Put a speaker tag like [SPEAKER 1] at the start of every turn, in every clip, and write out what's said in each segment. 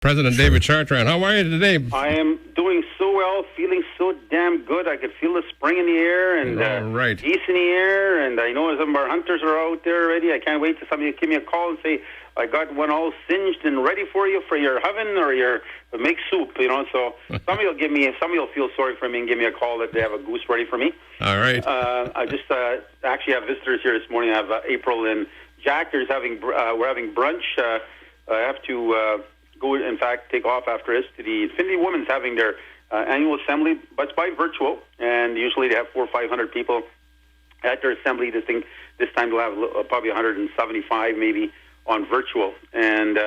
[SPEAKER 1] President David Chartrand, how are you today?
[SPEAKER 2] I am doing so well, feeling so damn good. I could feel the spring in the air and geese in the air, and I know some of our hunters are out there already. I can't wait till somebody give me a call and say, I got one all singed and ready for you for your oven or your make soup, So somebody will feel sorry for me and give me a call that they have a goose ready for me.
[SPEAKER 1] All right.
[SPEAKER 2] I just actually have visitors here this morning. I have April and Jack. We're having brunch. I have to go, in fact, take off after this to the Infinity Women's having their annual assembly, but it's by virtual, and usually they have 400 or 500 people at their assembly. This time they'll have probably 175 maybe on virtual, and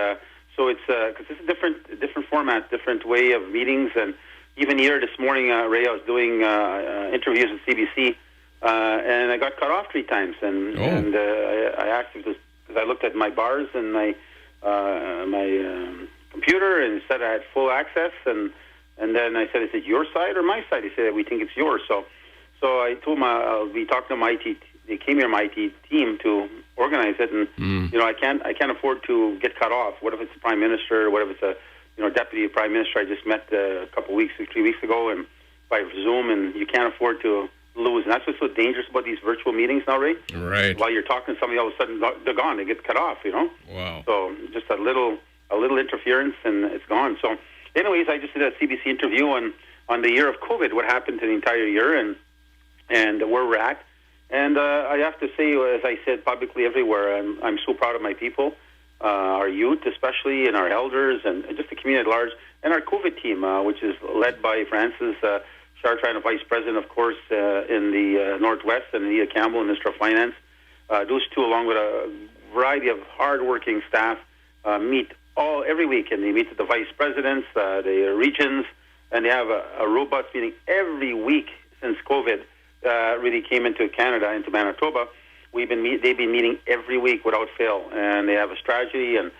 [SPEAKER 2] so it's because it's a different format, different way of meetings, and even here this morning, Ray, I was doing interviews with CBC, and I got cut off 3 times, and I asked if this, because I looked at my bars and my computer and said I had full access, and then I said, is it your side or my side? He said, we think it's yours. So I told him I'll be talking to my IT. They came here, my IT team, to organize it, and I can't afford to get cut off. What if it's the Prime Minister? What if it's a Deputy Prime Minister I just met a couple weeks, 3 weeks ago, and by Zoom, and you can't afford to lose. And that's what's so dangerous about these virtual meetings now, Ray.
[SPEAKER 1] Right.
[SPEAKER 2] While you're talking to somebody, all of a sudden they're gone. They get cut off.
[SPEAKER 1] Wow.
[SPEAKER 2] So just a little interference and it's gone. So anyways, I just did a CBC interview on the year of COVID, what happened to the entire year and where we're at. And I have to say, as I said publicly everywhere, I'm so proud of my people, our youth especially, and our elders, and just the community at large, and our COVID team, which is led by Francis Chartrand, Vice President, of course, in the Northwest, and Anita Campbell, Minister of Finance. Those two, along with a variety of hard-working staff, meet every week, and they meet with the vice presidents, the regions, and they have a robust meeting every week since COVID really came into Canada, into Manitoba. They've been meeting every week without fail, and they have a strategy. And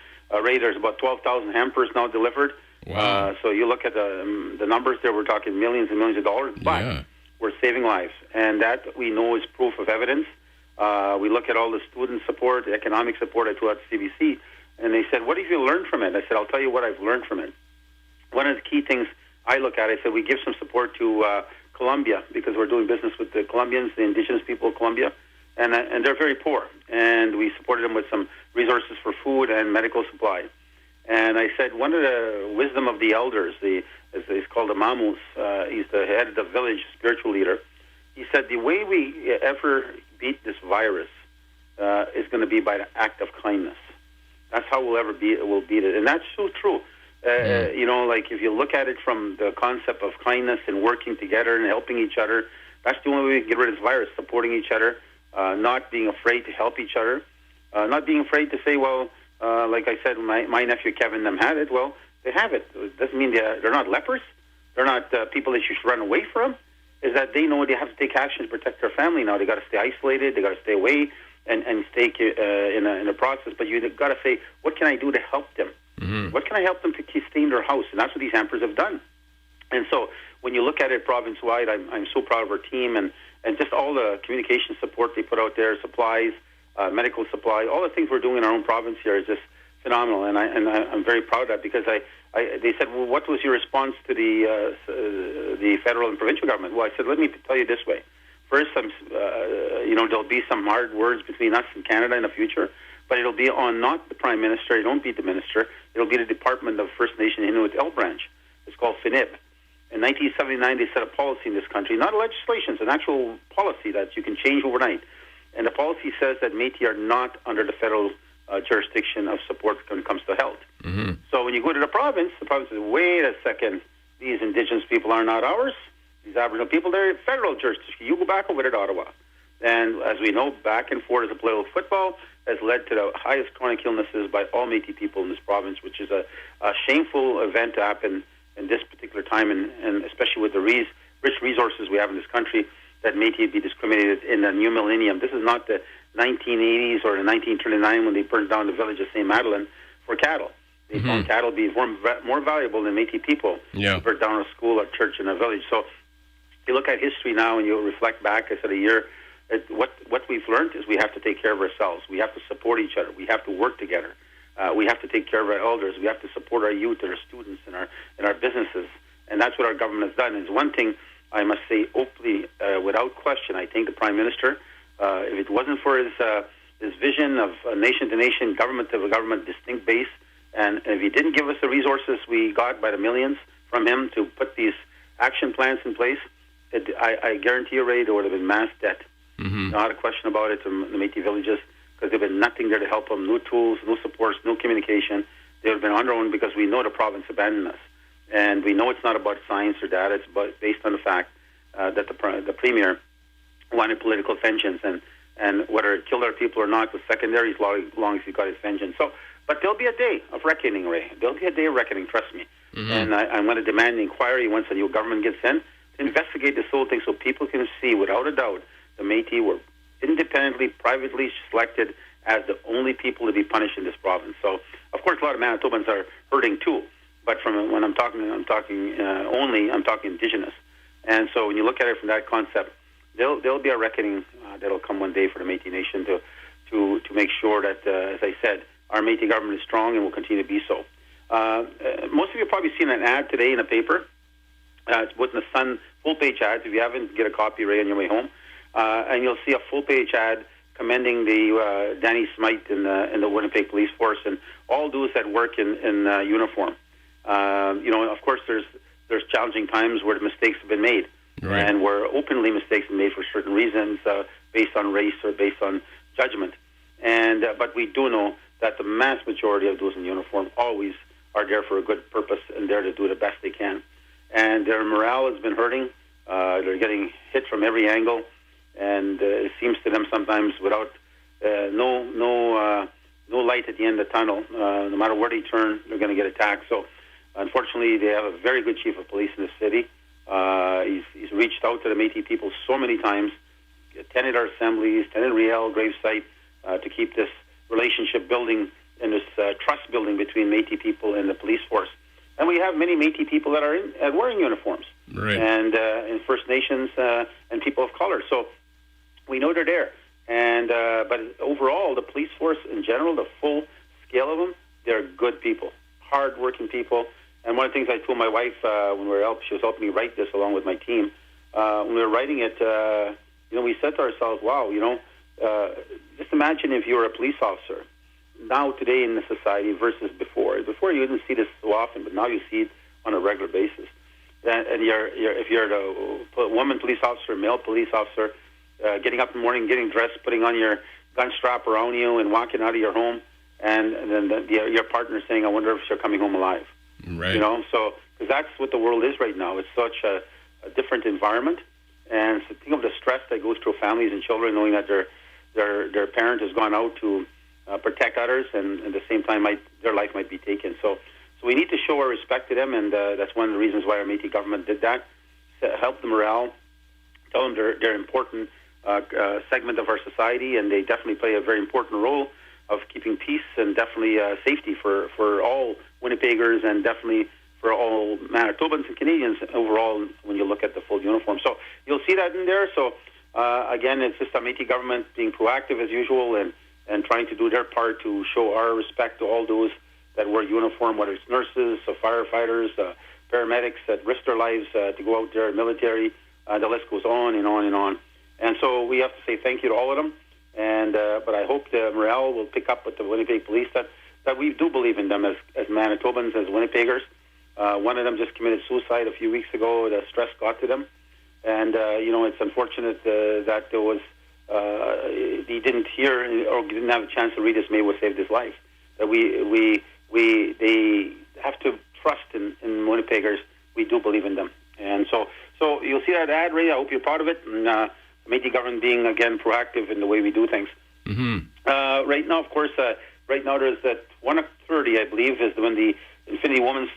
[SPEAKER 2] Ray, there's about 12,000 hampers now delivered.
[SPEAKER 1] Wow.
[SPEAKER 2] So you look at the numbers there, we're talking millions and millions of dollars, but we're saving lives, and that we know is proof of evidence. We look at all the student support, the economic support I threw out to CBC. And they said, what have you learned from it? I said, I'll tell you what I've learned from it. One of the key things I look at, I said, we give some support to Colombia because we're doing business with the Colombians, the indigenous people of Colombia, and they're very poor. And we supported them with some resources for food and medical supply. And I said, one of the wisdom of the elders, he's called the Mamus, he's the head of the village, spiritual leader. He said, the way we ever beat this virus is going to be by the act of kindness. That's how we'll beat it. And that's so true. Like if you look at it from the concept of kindness and working together and helping each other, that's the only way we can get rid of this virus, supporting each other, not being afraid to help each other, not being afraid to say, well, like I said, my nephew Kevin, them had it. Well, they have it. It doesn't mean they're not lepers. They're not people that you should run away from. Is that they know they have to take action to protect their family now. They got to stay isolated. They got to stay away. And stay in a process, but you've got to say, what can I do to help them? Mm-hmm. What can I help them to stay in their house? And that's what these hampers have done. And so when you look at it province-wide, I'm so proud of our team and just all the communication support they put out there, supplies, medical supply, all the things we're doing in our own province here is just phenomenal. And I'm very proud of that because they said, well, what was your response to the federal and provincial government? Well, I said, let me tell you this way. First, there'll be some hard words between us and Canada in the future, but it'll be on not the Prime Minister, it won't be the Minister, it'll be the Department of First Nation Inuit L Branch. It's called FINIB. In 1979, they set a policy in this country, not a legislation, it's an actual policy that you can change overnight. And the policy says that Métis are not under the federal jurisdiction of support when it comes to health. Mm-hmm. So when you go to the province says, wait a second, these Indigenous people are not ours. These Aboriginal people, they're federal jurisdiction. You go back over to Ottawa. And as we know, back and forth as a political football has led to the highest chronic illnesses by all Métis people in this province, which is a shameful event to happen in this particular time, and especially with the rich resources we have in this country, that Métis be discriminated in the new millennium. This is not the 1980s or the 1939 when they burned down the village of St. Madeleine for cattle. They found cattle being more valuable than Métis people.
[SPEAKER 1] Yeah.
[SPEAKER 2] They burned down a school, a church, and a village. So you look at history now and you reflect back, I said a year, what we've learned is we have to take care of ourselves. We have to support each other. We have to work together. we have to take care of our elders. We have to support our youth and our students and our businesses. And that's what our government has done. It's one thing I must say openly, without question. I think the Prime Minister, if it wasn't for his vision of nation-to-nation, government-to-government distinct base, and if he didn't give us the resources we got by the millions from him to put these action plans in place, I guarantee you, Ray, there would have been mass debt.
[SPEAKER 1] Mm-hmm.
[SPEAKER 2] Not a question about it in the Métis villages, because there would have been nothing there to help them, no tools, no supports, no communication. They would have been on their own because we know the province abandoned us. And we know it's not about science or data, it's based on the fact that the Premier wanted political vengeance, and whether it killed our people or not was secondary as long as he got his vengeance. So, but there'll be a day of reckoning, Ray. There'll be a day of reckoning, trust me.
[SPEAKER 1] Mm-hmm.
[SPEAKER 2] And I'm going to demand an inquiry once the new government gets in to investigate this whole thing so people can see, without a doubt, the Métis were independently, privately selected as the only people to be punished in this province. So, of course, a lot of Manitobans are hurting too. But when I'm talking Indigenous. And so when you look at it from that concept, there'll be a reckoning that'll come one day for the Métis Nation to make sure that, as I said, our Métis government is strong and will continue to be so. Most of you have probably seen an ad today in a paper. It's put in the Sun full-page ad. If you haven't, get a copy, Ray, on your way home. And you'll see a full-page ad commending the Danny Smythe in the Winnipeg Police Force and all those that work in uniform. Of course, there's challenging times where the mistakes have been made,
[SPEAKER 1] right,
[SPEAKER 2] and where openly mistakes have been made for certain reasons, based on race or based on judgment. And but we do know that the mass majority of those in uniform always are there for a good purpose and there to do the best they can. And their morale has been hurting. They're getting hit from every angle, and it seems to them sometimes without no light at the end of the tunnel. No matter where they turn, they're going to get attacked. So, unfortunately, they have a very good chief of police in the city. He's reached out to the Métis people so many times, attended our assemblies, attended Riel, gravesite, to keep this relationship building and this trust building between Métis people and the police force. And we have many Métis people that are wearing uniforms,
[SPEAKER 1] right,
[SPEAKER 2] and First Nations and people of color. So we know they're there. And but overall, the police force in general, the full scale of them, they're good people, hard-working people. And one of the things I told my wife when she was helping me write this along with my team, when we were writing it, we said to ourselves, wow, just imagine if you were a police officer now today in the society versus before. Before you didn't see this so often, but now you see it on a regular basis. And if you're a woman police officer, male police officer, getting up in the morning, getting dressed, putting on your gun strap around you and walking out of your home, and then your partner saying, I wonder if you're coming home alive.
[SPEAKER 1] Right.
[SPEAKER 2] So because that's what the world is right now. It's such a different environment. And so think of the stress that goes through families and children knowing that their parent has gone out to protect others, and at the same time their life might be taken. So we need to show our respect to them, and that's one of the reasons why our Métis government did that, to help the morale, tell them they're important segment of our society, and they definitely play a very important role of keeping peace and definitely safety for all Winnipeggers and definitely for all Manitobans and Canadians overall when you look at the full uniform. So you'll see that in there. So again, it's just a Métis government being proactive as usual and trying to do their part to show our respect to all those that wear uniform, whether it's nurses, firefighters, paramedics that risk their lives to go out there, military, the list goes on and on and on. And so we have to say thank you to all of them. And but I hope the morale will pick up with the Winnipeg police that we do believe in them as Manitobans, as Winnipeggers. One of them just committed suicide a few weeks ago. The stress got to them. And, it's unfortunate that there was, he didn't hear or didn't have a chance to read his mail, what saved his life. That they have to trust in Winnipeggers. We do believe in them. And so you'll see that ad, Ray. I hope you're proud of it. And Métis government being, again, proactive in the way we do things.
[SPEAKER 1] Mm-hmm.
[SPEAKER 2] Right now, of course, there's that 1:30, I believe, is when the Infinity Women's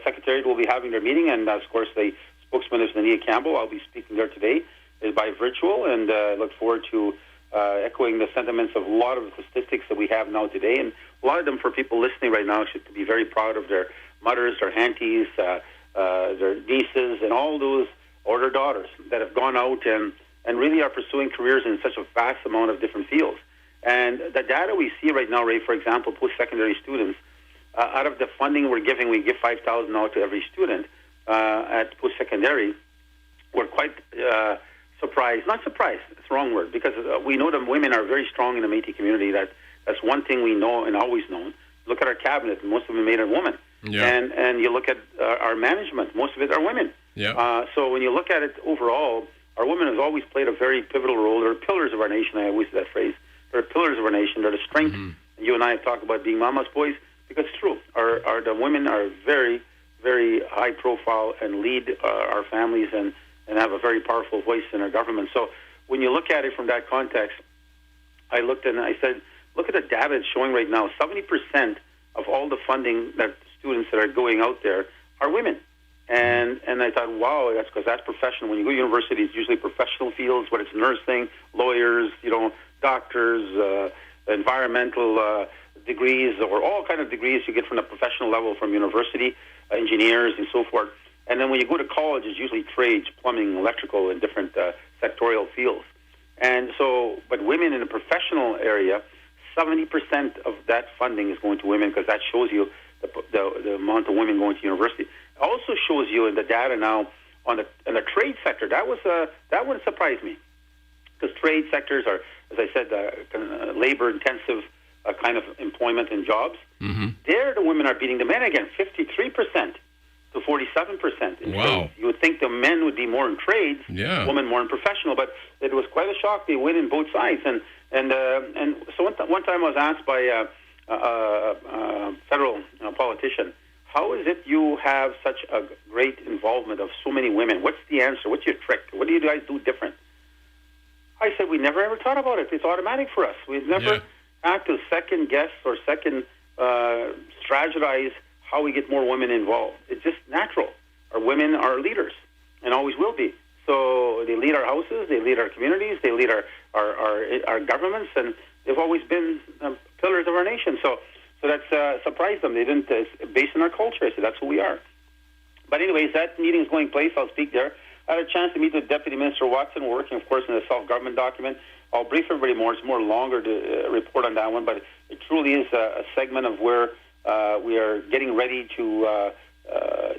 [SPEAKER 2] Secretariat will be having their meeting. And, of course, the spokesman is Nania Campbell. I'll be speaking there today, is by virtual. And I look forward to echoing the sentiments of a lot of the statistics that we have now today. And a lot of them, for people listening right now, should be very proud of their mothers, their aunties, their nieces, and all those, or their daughters that have gone out and really are pursuing careers in such a vast amount of different fields. And the data we see right now, Ray, for example, post-secondary students, out of the funding we're giving, we give $5,000 now to every student at post-secondary. We're quite surprised. Not surprised, it's the wrong word, because we know that women are very strong in the Métis community. That's one thing we know and always known. Look at our cabinet, most of them made are women.
[SPEAKER 1] Yeah.
[SPEAKER 2] And you look at our management, most of it are women.
[SPEAKER 1] Yeah.
[SPEAKER 2] So when you look at it overall, our women have always played a very pivotal role. They're pillars of our nation. I always use that phrase. They're pillars of our nation. They're the strength. Mm-hmm. You and I have talked about being mama's boys, because it's true. The women are very, very high profile and lead our families and have a very powerful voice in our government. So when you look at it from that context, I looked and I said, look at the data it's showing right now. 70% of all the funding that students that are going out there are women. And I thought, wow, that's because that's professional. When you go to university, it's usually professional fields, whether it's nursing, lawyers, doctors, environmental degrees, or all kind of degrees you get from the professional level from university, engineers and so forth. And then when you go to college, it's usually trades, plumbing, electrical, and different sectorial fields. And so, but women in the professional area, 70% of that funding is going to women, because that shows you the amount of women going to university. It also shows you in the data now in the trade sector. That one surprised me, because trade sectors are, as I said, labor-intensive kind of employment and jobs. Mm-hmm. There, the women are beating the men again, 53% to 47%. In
[SPEAKER 1] wow!
[SPEAKER 2] trades. You would think the men would be more in trades, women more in professional, but it was quite a shock. They win in both sides, and so one time I was asked by a federal politician, how is it you have such a great involvement of so many women? What's the answer? What's your trick? What do you guys do different? I said, we never ever thought about it. It's automatic for us. We've never had to second guess or strategize how we get more women involved. It's just natural. Our women are leaders and always will be. So they lead our houses, they lead our communities, they lead our governments, and they've always been pillars of our nation. So that's surprised them. They didn't, based on our culture. I said, that's who we are. But anyways, that meeting is going place. I'll speak there. I had a chance to meet with Deputy Minister Watson, working, of course, in the self-government document. I'll brief everybody more. It's more longer to report on that one, but it truly is a segment of where we are getting ready to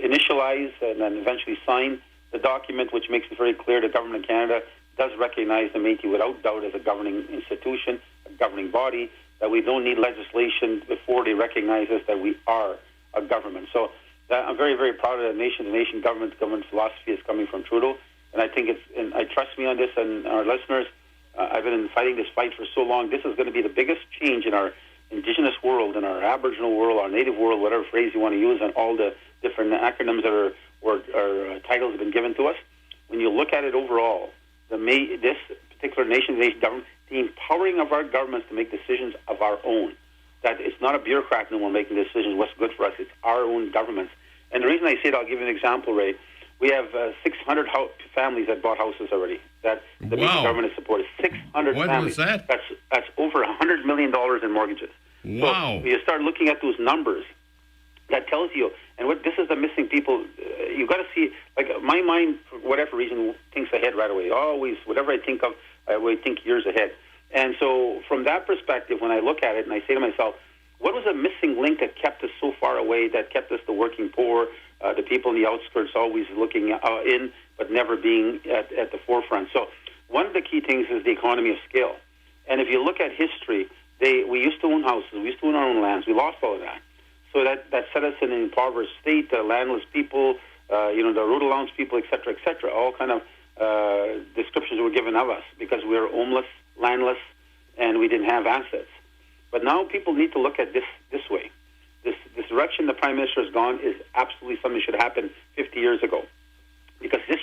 [SPEAKER 2] initialize and then eventually sign the document, which makes it very clear the Government of Canada does recognize the Métis without doubt as a governing institution, a governing body, that we don't need legislation before they recognize us that we are a government. So I'm very, very proud of the nation government philosophy is coming from Trudeau, and I think and I trust me on this, and our listeners, I've been fighting this fight for so long. This is going to be the biggest change in our Indigenous world, in our Aboriginal world, our Native world, whatever phrase you want to use, and all the different acronyms that are titles have been given to us. When you look at it overall, this particular nation government, the empowering of our governments to make decisions of our own. That it's not a bureaucrat no more making decisions what's good for us. It's our own governments. And the reason I say it, I'll give you an example, Ray. We have 600 families that bought houses already. That the Métis government has supported. 600
[SPEAKER 1] what
[SPEAKER 2] families.
[SPEAKER 1] What was that?
[SPEAKER 2] That's over $100 million in mortgages.
[SPEAKER 1] Wow.
[SPEAKER 2] So when you start looking at those numbers, that tells you, and this is the missing people. You got to see, like, my mind, for whatever reason, thinks ahead right away. Always, whatever I think of, I always think years ahead. And so from that perspective, when I look at it and I say to myself, what was a missing link that kept us so far away, that kept us the working poor, the people in the outskirts always looking in, but never being at the forefront? So one of the key things is the economy of scale. And if you look at history, we used to own houses, we used to own our own lands, we lost all of that. So that set us in an impoverished state, landless people, the road allowance people, et cetera, all kind of descriptions were given of us because we were homeless, landless, and we didn't have assets. But now people need to look at this way. This direction the Prime Minister has gone is absolutely something that should happen 50 years ago. Because this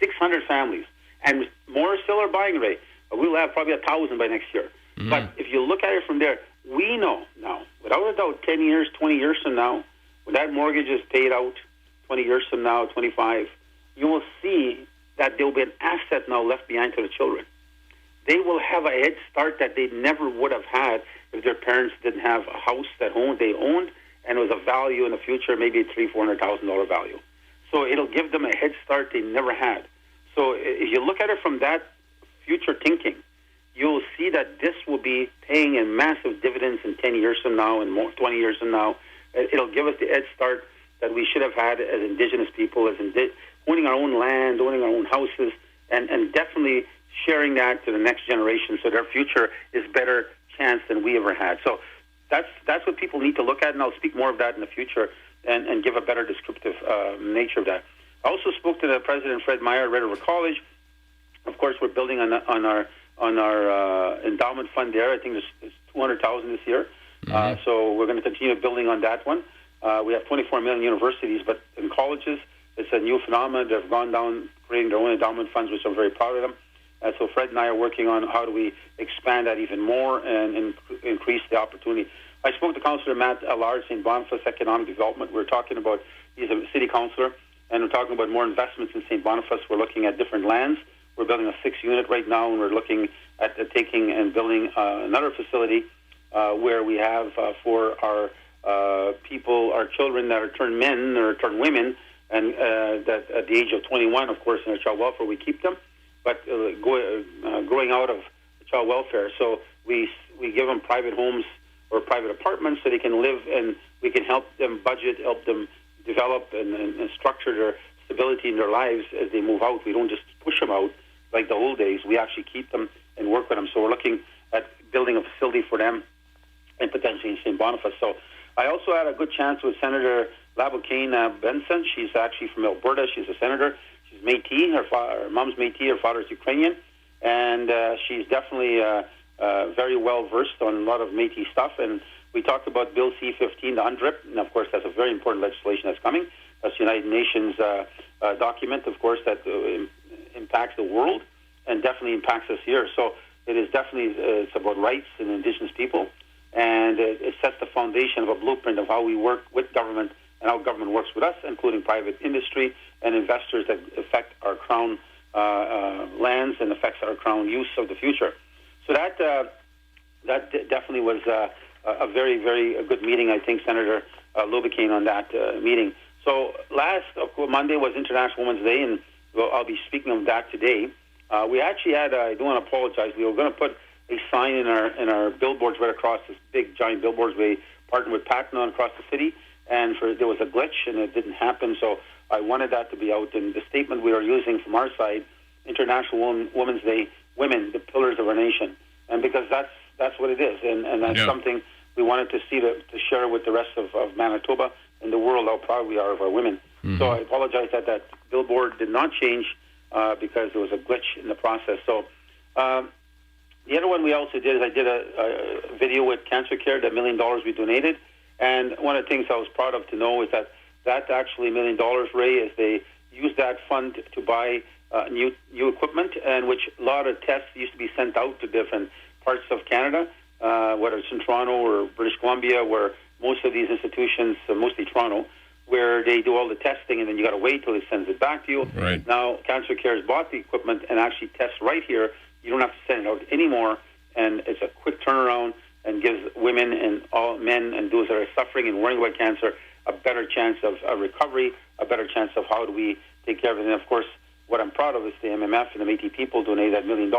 [SPEAKER 2] 600 families, and more still are buying, Ray. We'll have probably 1,000 by next year. Mm. But if you look at it from there, we know now, without a doubt, 10 years, 20 years from now, when that mortgage is paid out, 20 years from now, 25, you will see that there will be an asset now left behind to the children. They will have a head start that they never would have had if their parents didn't have a house that they owned, and it was a value in the future, maybe a $300,000-$400,000 value. So it'll give them a head start they never had. So if you look at it from that future thinking, you'll see that this will be paying in massive dividends in 10 years from now and 20 years from now. It'll give us the head start that we should have had as Indigenous people, as owning our own land, owning our own houses, and definitely sharing that to the next generation so their future is better chance than we ever had. So that's what people need to look at, and I'll speak more of that in the future and give a better descriptive nature of that. I also spoke to the President Fred Meyer at Red River College. Of course, we're building on our endowment fund there. I think there's $200,000 this year. So we're going to continue building on that one. We have 24 million universities, but in colleges, it's a new phenomenon. They've gone down creating their own endowment funds, which I'm very proud of them. So Fred and I are working on how do we expand that even more and increase the opportunity. I spoke to Councillor Matt Allard, St. Boniface Economic Development. We're talking about, he's a city councillor, and we're talking about more investments in St. Boniface. We're looking at different lands. We're building a 6th unit right now, and we're looking at taking and building another facility where we have for our people, our children that are turned men or turned women, and that at the age of 21, of course, in our child welfare, we keep them, but growing out of child welfare. So we give them private homes or private apartments so they can live, and we can help them budget, help them develop and structure their stability in their lives as they move out. We don't just push them out like the old days. We actually keep them and work with them. So we're looking at building a facility for them and potentially in St. Boniface. So I also had a good chance with Senator Laboucaine Benson. She's actually from Alberta. She's a senator. She's Métis. Her mom's Métis. Her father's Ukrainian. And she's definitely very well versed on a lot of Métis stuff. And we talked about Bill C-15, the UNDRIP. And, of course, that's a very important legislation that's coming. That's the United Nations document, of course, that impacts the world and definitely impacts us here. So it is definitely it's about rights and Indigenous people. And it sets the foundation of a blueprint of how we work with government and how government works with us, including private industry and investors that affect our Crown lands and affects our Crown use of the future. So that definitely was a very, very good meeting. I think Senator Laboucaine on that meeting. So last Monday was International Women's Day, and I'll be speaking of that today. We actually had, I do want to apologize, we were going to put a sign in our billboards right across this big, giant billboards. We partnered with Patna across the city, and there was a glitch, and it didn't happen, so I wanted that to be out. And the statement we are using from our side, International Women's Day, women, the pillars of our nation. And because that's what it is, and that's something we wanted to see to share with the rest of Manitoba and the world how proud we are of our women. So I apologize that billboard did not change because there was a glitch in the process. So the other one we also did is I did a video with Cancer Care, the $1 million we donated. And one of the things I was proud of to know is that actually $1 million, Ray, is they used that fund to buy new equipment, and which a lot of tests used to be sent out to different parts of Canada, whether it's in Toronto or British Columbia, where most of these institutions, mostly Toronto, where they do all the testing, and then you got to wait till it sends it back to you.
[SPEAKER 1] Right.
[SPEAKER 2] Now, Cancer Care has bought the equipment and actually tests right here. You don't have to send it out anymore, and it's a quick turnaround and gives women and all men and those that are suffering and worrying about cancer a better chance of recovery, a better chance of how do we take care of it. And, of course, what I'm proud of is the MMF and the Métis people donated that $1 million,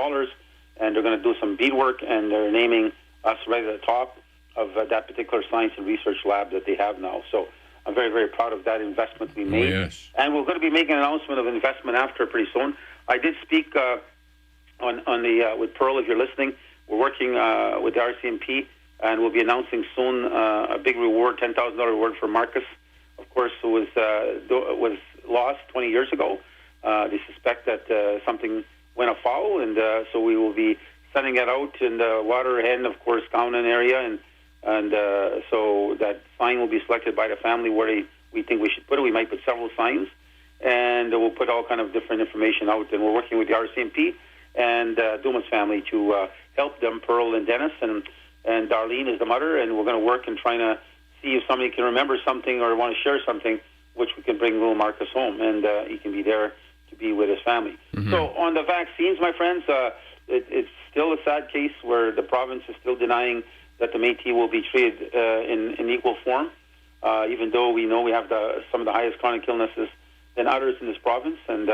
[SPEAKER 2] and they're going to do some beadwork, and they're naming us right at the top of that particular science and research lab that they have now. So I'm very, very proud of that investment we made.
[SPEAKER 1] Oh, yes.
[SPEAKER 2] And we're going to be making an announcement of investment after pretty soon. I did speak on the with Pearl, if you're listening. We're working with the RCMP, and we'll be announcing soon a big reward, $10,000 reward for Marcus, of course, who was lost 20 years ago. They suspect that something went afoul, and so we will be sending it out in the Waterhen, of course, Cowan area, and so that sign will be selected by the family where we think we should put it. We might put several signs, and we'll put all kind of different information out. And we're working with the RCMP and Dumas family to help them, Pearl and Dennis, and Darlene is the mother, and we're going to work and trying to see if somebody can remember something or want to share something, which we can bring little Marcus home, and he can be there to be with his family. So on the vaccines, my friends, it's still a sad case where the province is still denying that the Métis will be treated in equal form, even though we know we have some of the highest chronic illnesses than others in this province, and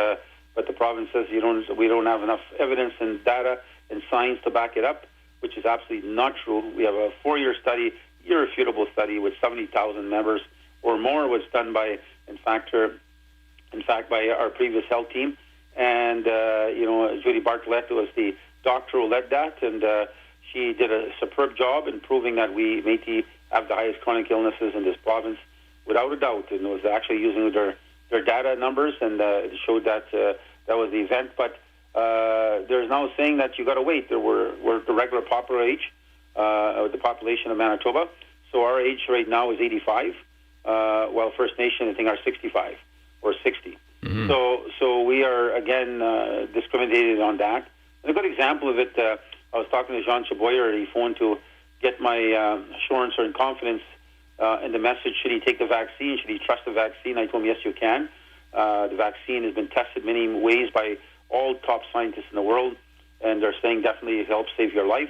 [SPEAKER 2] but the province says we don't have enough evidence and data and science to back it up, which is absolutely not true. We have a 4-year study, irrefutable study with 70,000 members or more, was done by, in fact, by our previous health team. And, Judy Bartlett was the doctor who led that, and she did a superb job in proving that we, Métis, have the highest chronic illnesses in this province, without a doubt. And it was actually using their data numbers, and it showed that that was the event. But there's now saying that you got to wait. We're the regular popular age, the population of Manitoba. So our age right now is 85, while First Nation, I think, are 65 or 60. Mm-hmm. So we are, again, discriminated on that. And a good example of it, I was talking to Jean Chaboyer. He phoned to get my assurance or confidence in the message. Should he take the vaccine? Should he trust the vaccine? I told him, yes, you can. The vaccine has been tested many ways by all top scientists in the world, and they're saying definitely it helps save your life.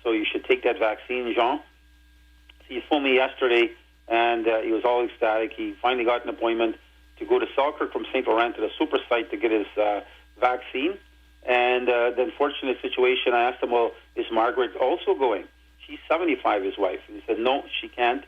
[SPEAKER 2] So you should take that vaccine, Jean. So he phoned me yesterday, and he was all ecstatic. He finally got an appointment to go to Selkirk from St. Laurent to the super site to get his vaccine. And the unfortunate situation, I asked him, well, is Margaret also going? She's 75, his wife. And he said, no, she can't.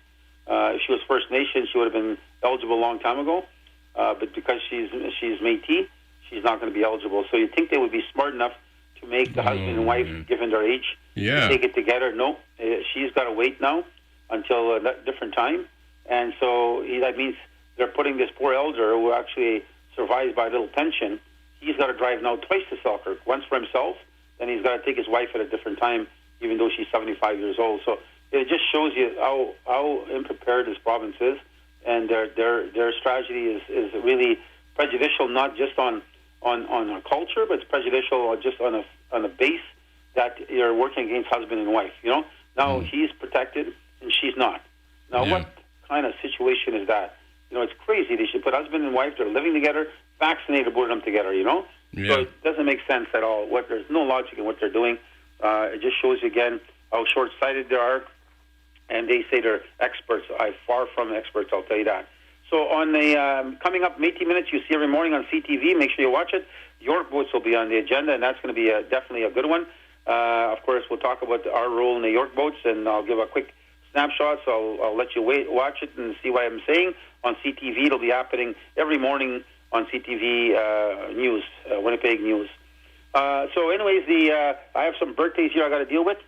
[SPEAKER 2] If she was First Nation, she would have been eligible a long time ago. But because she's Métis, she's not going to be eligible. So you'd think they would be smart enough to make the husband and wife, given their age, take it together. No, she's got to wait now until a different time. And so that means they're putting this poor elder, who actually survives by a little pension, he's got to drive now twice to Selkirk, once for himself, then he's got to take his wife at a different time, even though she's 75 years old. So it just shows you how unprepared this province is, and their strategy is really prejudicial, not just on a culture, but it's prejudicial just on a base that you're working against husband and wife. Now he's protected and she's not. Now what kind of situation is that? It's crazy. They should put husband and wife, they're living together, vaccinated, put them together, So it doesn't make sense at all. There's no logic in what they're doing. It just shows you again how short-sighted they are. And they say they're experts. I'm far from experts, I'll tell you that. So on the coming up 80 Minutes, you see every morning on CTV. Make sure you watch it. York boats will be on the agenda, and that's going to be definitely a good one. Of course, we'll talk about our role in the York boats, and I'll give a quick snapshot, so I'll let you watch it and see what I'm saying. On CTV, it'll be happening every morning on CTV News, Winnipeg News. So anyways, I have some birthdays here I got to deal with.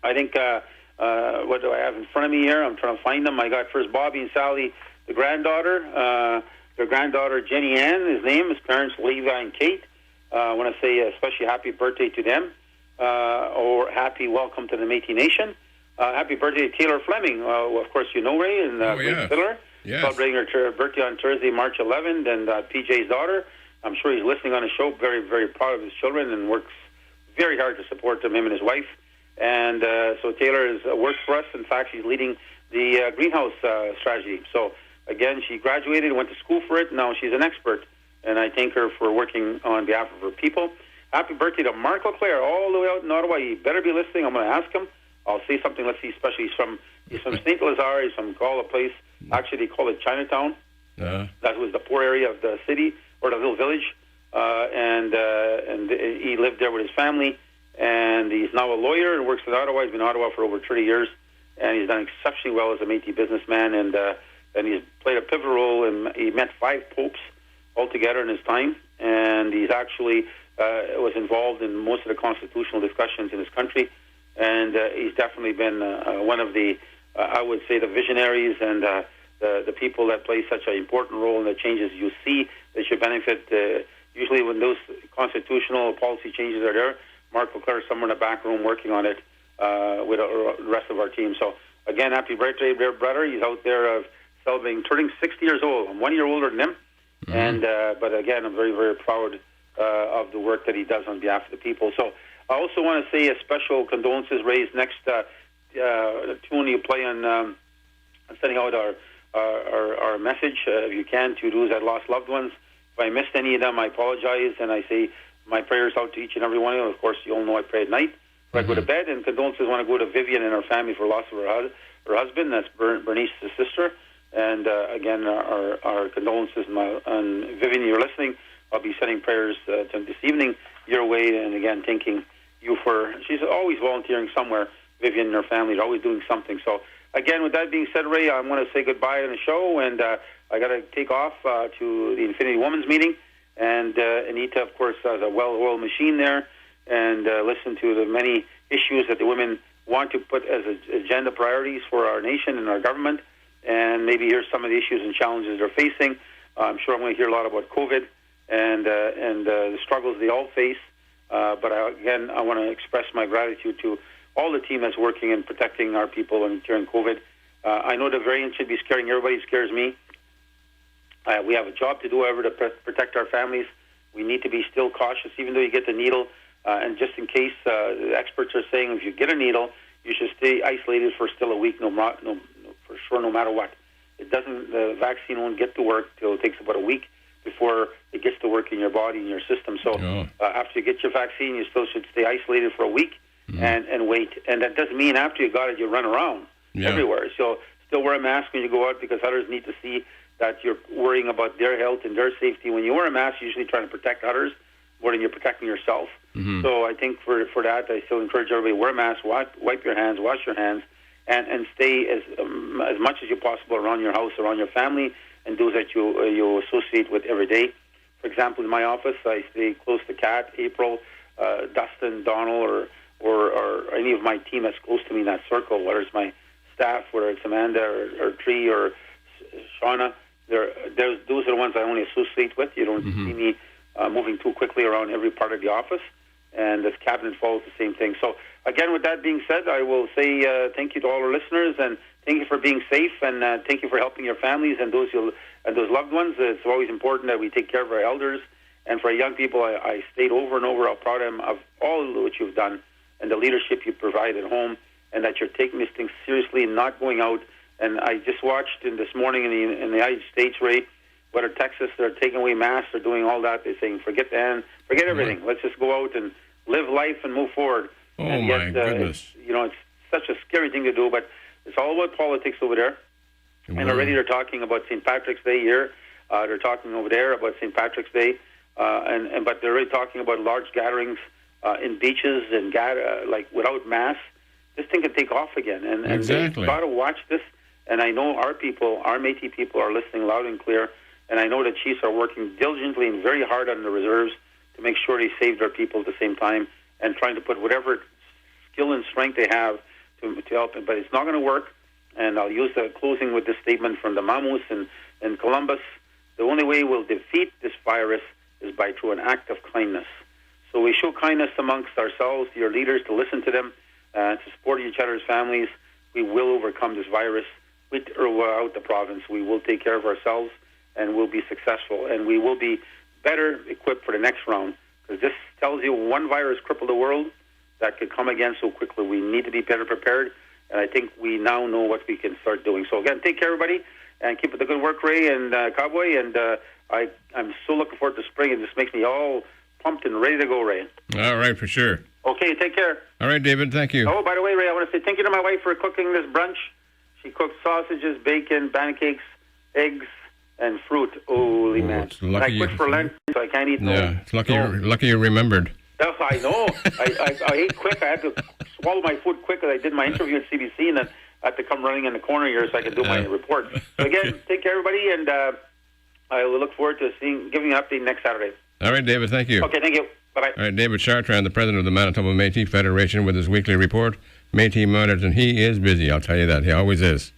[SPEAKER 2] I think, what do I have in front of me here? I'm trying to find them. I got first Bobby and Sally, the granddaughter. Their granddaughter, Jenny Ann, his name. His parents, Levi and Kate. I want to say especially happy birthday to them, or happy welcome to the Métis Nation. Happy birthday to Taylor Fleming. Of course, you know Ray, and great fiddler. Yes. Celebrating her birthday on Thursday, March 11th, and PJ's daughter. I'm sure he's listening on the show, very, very proud of his children, and works very hard to support them, him and his wife. And so Taylor works for us. In fact, she's leading the greenhouse strategy. So, again, she graduated, went to school for it. Now she's an expert, and I thank her for working on behalf of her people. Happy birthday to Mark LeClaire, all the way out in Ottawa. He better be listening. I'm going to ask him. I'll say something. Let's see, especially he's from St. Lazare. He's from a place. Actually, they call it Chinatown. That was the poor area of the city, or the little village. And he lived there with his family. And he's now a lawyer and works in Ottawa. He's been in Ottawa for over 30 years. And he's done exceptionally well as a Métis businessman. And he's played a pivotal role. And he met 5 popes altogether in his time. And he's actually was involved in most of the constitutional discussions in his country. And he's definitely been one of the, I would say, the visionaries and the people that play such an important role in the changes you see that should benefit. Usually when those constitutional policy changes are there, Mark LeClaire is somewhere in the back room working on it with the rest of our team. So, again, happy birthday, dear brother. He's out there celebrating, turning 60 years old. I'm 1 year older than him. Mm-hmm. But, again, I'm very, very proud of the work that he does on behalf of the people. So, I also want to say a special condolences raised next tune you play on sending out our message, if you can, to those that lost loved ones. If I missed any of them, I apologize, and I say my prayers out to each and every one of you. Of course, you all know I pray at night before I go to bed, and condolences want to go to Vivian and her family for loss of her husband. That's Bernice's sister. And again, our condolences. And Vivian, you're listening. I'll be sending prayers this evening your way, and again, thanking you for. She's always volunteering somewhere. Vivian and her family are always doing something. So again, with that being said, Ray, I want to say goodbye on the show, and I got to take off to the Infinity Women's meeting, and Anita, of course, has a well-oiled machine there, and listen to the many issues that the women want to put as agenda priorities for our nation and our government, and maybe hear some of the issues and challenges they're facing. I'm sure I'm going to hear a lot about COVID and the struggles they all face. But I want to express my gratitude to all the team that's working in protecting our people during COVID. I know the variant should be scaring everybody. It scares me. We have a job to do, however, to protect our families. We need to be still cautious, even though you get the needle. And just in case, the experts are saying if you get a needle, you should stay isolated for still a week, for sure, no matter what. The vaccine won't get to work till it takes about a week before it gets to work in your body and your system. So after you get your vaccine, you still should stay isolated for a week and wait. And that doesn't mean after you got it, you run around everywhere. So still wear a mask when you go out, because others need to see that you're worrying about their health and their safety. When you wear a mask, you're usually trying to protect others more than you're protecting yourself. So I think for that, I still encourage everybody, wear a mask, wipe your hands, wash your hands, and stay as much as you possible around your house, around your family, and those that you associate with every day. For example, in my office, I stay close to Kat, April, Dustin, Donald, or any of my team that's close to me in that circle, whether it's my staff, whether it's Amanda or Tree or Shauna. Those are the ones I only associate with. You don't see me moving too quickly around every part of the office. And this cabinet follows the same thing. So, again, with that being said, I will say thank you to all our listeners, and thank you for being safe, and thank you for helping your families and those loved ones. It's always important that we take care of our elders. And for our young people, I state over and over how proud I am of all what you've done and the leadership you provide at home, and that you're taking these things seriously and not going out. And I just watched this morning in the United States, Ray, whether Texas, they're taking away masks, they're doing all that. They're saying, forget everything. Let's just go out and live life and move forward.
[SPEAKER 1] Oh,
[SPEAKER 2] and
[SPEAKER 1] my goodness.
[SPEAKER 2] It's such a scary thing to do, but it's all about politics over there. And already they're talking about St. Patrick's Day here. They're talking over there about St. Patrick's Day. But they're already talking about large gatherings in beaches and without masks. This thing could take off again. And
[SPEAKER 1] exactly.
[SPEAKER 2] They've got to watch this. And I know our Métis people are listening loud and clear. And I know the Chiefs are working diligently and very hard on the reserves to make sure they save their people at the same time, and trying to put whatever skill and strength they have to help them. But it's not going to work. And I'll use the closing with this statement from the Mamus in Columbus. The only way we'll defeat this virus is through an act of kindness. So we show kindness amongst ourselves, to your leaders, to listen to them, to support each other's families. We will overcome this virus with or without the province. We will take care of ourselves, and we'll be successful. And we will be better equipped for the next round, because this tells you one virus crippled the world that could come again so quickly. We need to be better prepared, and I think we now know what we can start doing. So again, take care, everybody, and keep up the good work, Ray and Cowboy, and I'm so looking forward to spring. It just makes me all pumped and ready to go, Ray.
[SPEAKER 1] All right, for sure.
[SPEAKER 2] Okay, take care.
[SPEAKER 1] All right, David, thank you.
[SPEAKER 2] Oh, by the way, Ray, I want to say thank you to my wife for cooking this brunch. She cooked sausages, bacon, pancakes, eggs, and fruit. Holy man! And I quit for Lent, so I can't eat.
[SPEAKER 1] It's lucky you remembered.
[SPEAKER 2] Oh, I know. I ate quick. I had to swallow my food quick, because I did my interview at CBC, and then I had to come running in the corner here so I could do my report. So again, take care, everybody, and I will look forward to giving you an update next Saturday.
[SPEAKER 1] All right, David. Thank you.
[SPEAKER 2] Okay, thank you. Bye-bye.
[SPEAKER 1] All right, David Chartrand, the president of the Manitoba Métis Federation, with his weekly report. Métis Matters, and he is busy. I'll tell you that. He always is.